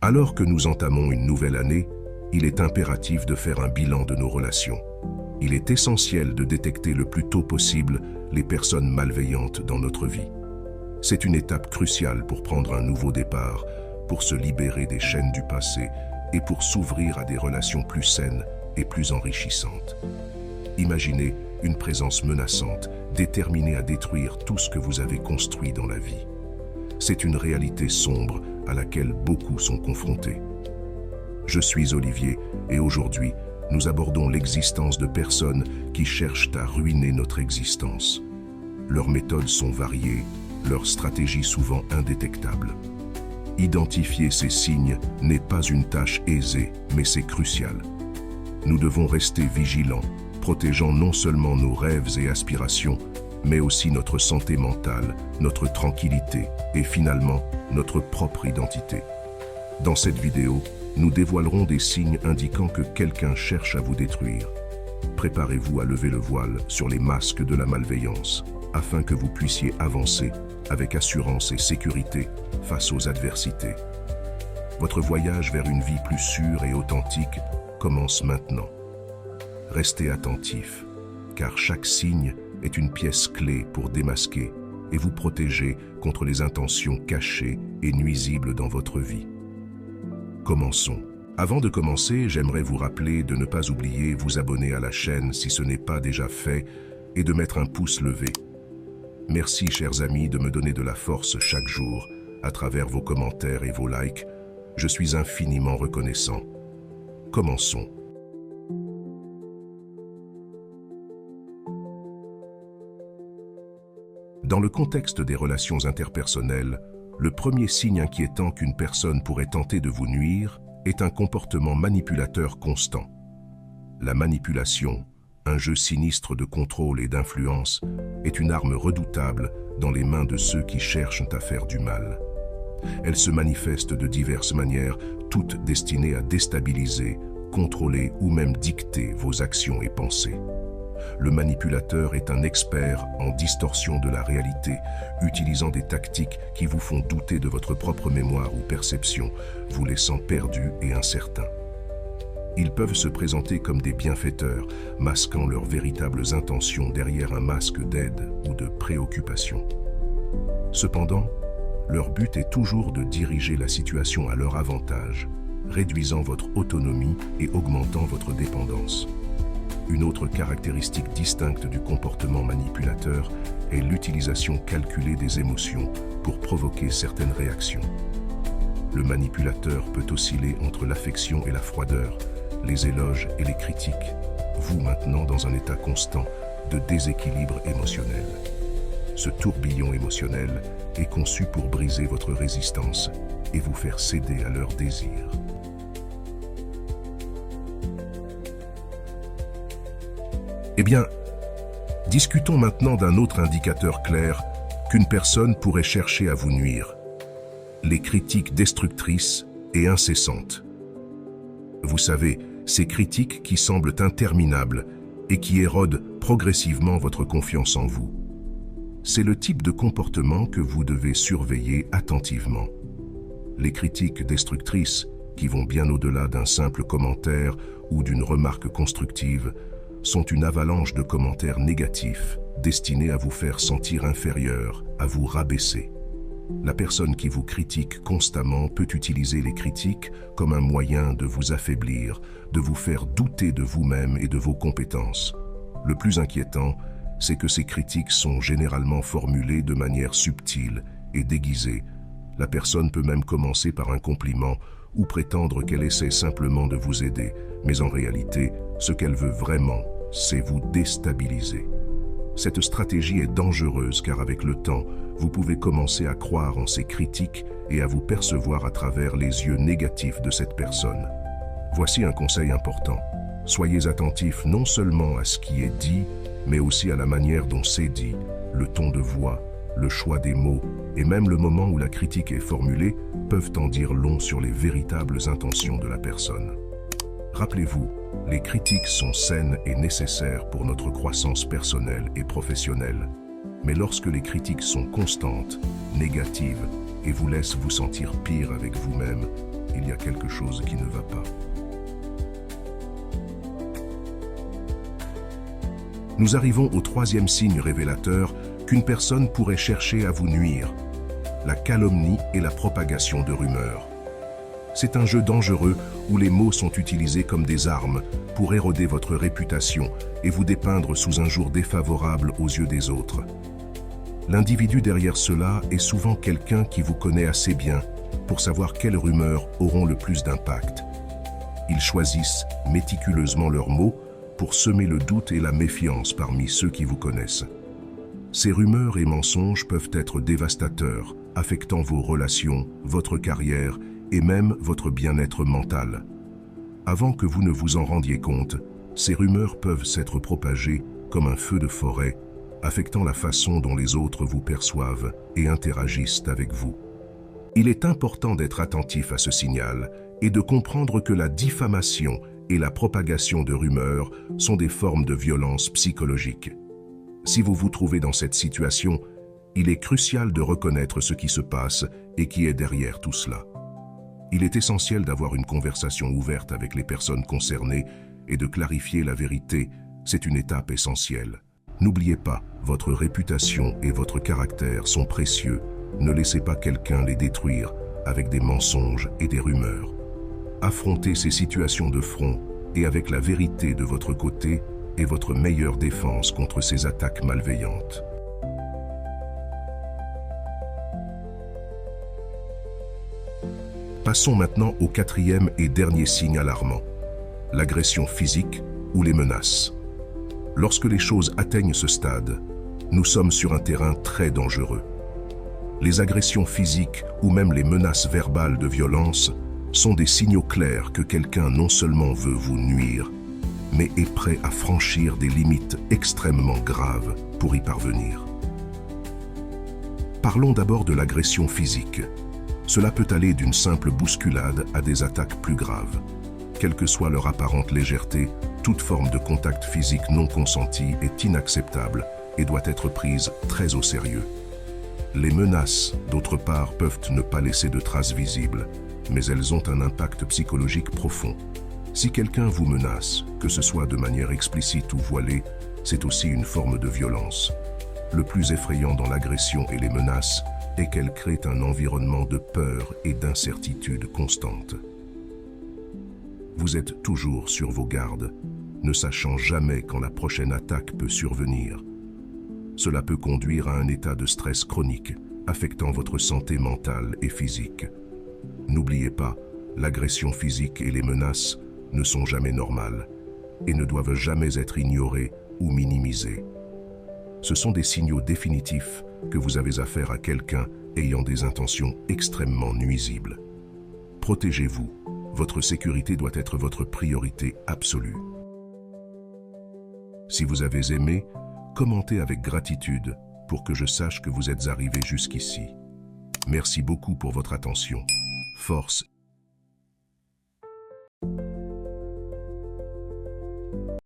Alors que nous entamons une nouvelle année, il est impératif de faire un bilan de nos relations. Il est essentiel de détecter le plus tôt possible les personnes malveillantes dans notre vie. C'est une étape cruciale pour prendre un nouveau départ, pour se libérer des chaînes du passé et pour s'ouvrir à des relations plus saines et plus enrichissantes. Imaginez une présence menaçante, déterminée à détruire tout ce que vous avez construit dans la vie. C'est une réalité sombre à laquelle beaucoup sont confrontés. Je suis Olivier et aujourd'hui, nous abordons l'existence de personnes qui cherchent à ruiner notre existence. Leurs méthodes sont variées, leurs stratégies souvent indétectables. Identifier ces signes n'est pas une tâche aisée, mais c'est crucial. Nous devons rester vigilants, protégeant non seulement nos rêves et aspirations, mais aussi notre santé mentale, notre tranquillité et finalement notre propre identité. Dans cette vidéo, nous dévoilerons des signes indiquant que quelqu'un cherche à vous détruire. Préparez-vous à lever le voile sur les masques de la malveillance, afin que vous puissiez avancer avec assurance et sécurité face aux adversités. Votre voyage vers une vie plus sûre et authentique commence maintenant. Restez attentifs, car chaque signe est une pièce clé pour démasquer et vous protéger contre les intentions cachées et nuisibles dans votre vie. Commençons. Avant de commencer, j'aimerais vous rappeler de ne pas oublier vous abonner à la chaîne si ce n'est pas déjà fait et de mettre un pouce levé. Merci, chers amis, de me donner de la force chaque jour à travers vos commentaires et vos likes. Je suis infiniment reconnaissant. Commençons. Dans le contexte des relations interpersonnelles, le premier signe inquiétant qu'une personne pourrait tenter de vous nuire est un comportement manipulateur constant. La manipulation, un jeu sinistre de contrôle et d'influence, est une arme redoutable dans les mains de ceux qui cherchent à faire du mal. Elle se manifeste de diverses manières, toutes destinées à déstabiliser, contrôler ou même dicter vos actions et pensées. Le manipulateur est un expert en distorsion de la réalité, utilisant des tactiques qui vous font douter de votre propre mémoire ou perception, vous laissant perdu et incertain. Ils peuvent se présenter comme des bienfaiteurs, masquant leurs véritables intentions derrière un masque d'aide ou de préoccupation. Cependant, leur but est toujours de diriger la situation à leur avantage, réduisant votre autonomie et augmentant votre dépendance. Une autre caractéristique distincte du comportement manipulateur est l'utilisation calculée des émotions pour provoquer certaines réactions. Le manipulateur peut osciller entre l'affection et la froideur, les éloges et les critiques, vous maintenant dans un état constant de déséquilibre émotionnel. Ce tourbillon émotionnel est conçu pour briser votre résistance et vous faire céder à leurs désirs. Eh bien, discutons maintenant d'un autre indicateur clair qu'une personne pourrait chercher à vous nuire. Les critiques destructrices et incessantes. Vous savez, ces critiques qui semblent interminables et qui érodent progressivement votre confiance en vous. C'est le type de comportement que vous devez surveiller attentivement. Les critiques destructrices, qui vont bien au-delà d'un simple commentaire ou d'une remarque constructive, sont une avalanche de commentaires négatifs destinés à vous faire sentir inférieur, à vous rabaisser. La personne qui vous critique constamment peut utiliser les critiques comme un moyen de vous affaiblir, de vous faire douter de vous-même et de vos compétences. Le plus inquiétant, c'est que ces critiques sont généralement formulées de manière subtile et déguisée. La personne peut même commencer par un compliment ou prétendre qu'elle essaie simplement de vous aider, mais en réalité, ce qu'elle veut vraiment, c'est vous déstabiliser. Cette stratégie est dangereuse car avec le temps, vous pouvez commencer à croire en ces critiques et à vous percevoir à travers les yeux négatifs de cette personne. Voici un conseil important. Soyez attentifs non seulement à ce qui est dit, mais aussi à la manière dont c'est dit, le ton de voix, le choix des mots et même le moment où la critique est formulée peuvent en dire long sur les véritables intentions de la personne. Rappelez-vous, les critiques sont saines et nécessaires pour notre croissance personnelle et professionnelle. Mais lorsque les critiques sont constantes, négatives et vous laissent vous sentir pire avec vous-même, il y a quelque chose qui ne va pas. Nous arrivons au troisième signe révélateur qu'une personne pourrait chercher à vous nuire: la calomnie et la propagation de rumeurs. C'est un jeu dangereux où les mots sont utilisés comme des armes pour éroder votre réputation et vous dépeindre sous un jour défavorable aux yeux des autres. L'individu derrière cela est souvent quelqu'un qui vous connaît assez bien pour savoir quelles rumeurs auront le plus d'impact. Ils choisissent méticuleusement leurs mots pour semer le doute et la méfiance parmi ceux qui vous connaissent. Ces rumeurs et mensonges peuvent être dévastateurs, affectant vos relations, votre carrière et même votre bien-être mental. Avant que vous ne vous en rendiez compte, ces rumeurs peuvent s'être propagées comme un feu de forêt, affectant la façon dont les autres vous perçoivent et interagissent avec vous. Il est important d'être attentif à ce signal et de comprendre que la diffamation et la propagation de rumeurs sont des formes de violence psychologique. Si vous vous trouvez dans cette situation, il est crucial de reconnaître ce qui se passe et qui est derrière tout cela. Il est essentiel d'avoir une conversation ouverte avec les personnes concernées et de clarifier la vérité. C'est une étape essentielle. N'oubliez pas, votre réputation et votre caractère sont précieux. Ne laissez pas quelqu'un les détruire avec des mensonges et des rumeurs. Affrontez ces situations de front et avec la vérité de votre côté est votre meilleure défense contre ces attaques malveillantes. Passons maintenant au quatrième et dernier signe alarmant: l'agression physique ou les menaces. Lorsque les choses atteignent ce stade, nous sommes sur un terrain très dangereux. Les agressions physiques ou même les menaces verbales de violence sont des signaux clairs que quelqu'un non seulement veut vous nuire, mais est prêt à franchir des limites extrêmement graves pour y parvenir. Parlons d'abord de l'agression physique. Cela peut aller d'une simple bousculade à des attaques plus graves. Quelle que soit leur apparente légèreté, toute forme de contact physique non consenti est inacceptable et doit être prise très au sérieux. Les menaces, d'autre part, peuvent ne pas laisser de traces visibles, mais elles ont un impact psychologique profond. Si quelqu'un vous menace, que ce soit de manière explicite ou voilée, c'est aussi une forme de violence. Le plus effrayant dans l'agression et les menaces est qu'elles créent un environnement de peur et d'incertitude constante. Vous êtes toujours sur vos gardes, ne sachant jamais quand la prochaine attaque peut survenir. Cela peut conduire à un état de stress chronique, affectant votre santé mentale et physique. N'oubliez pas, l'agression physique et les menaces ne sont jamais normales et ne doivent jamais être ignorées ou minimisées. Ce sont des signaux définitifs que vous avez affaire à quelqu'un ayant des intentions extrêmement nuisibles. Protégez-vous. Votre sécurité doit être votre priorité absolue. Si vous avez aimé, commentez avec gratitude pour que je sache que vous êtes arrivé jusqu'ici. Merci beaucoup pour votre attention. Force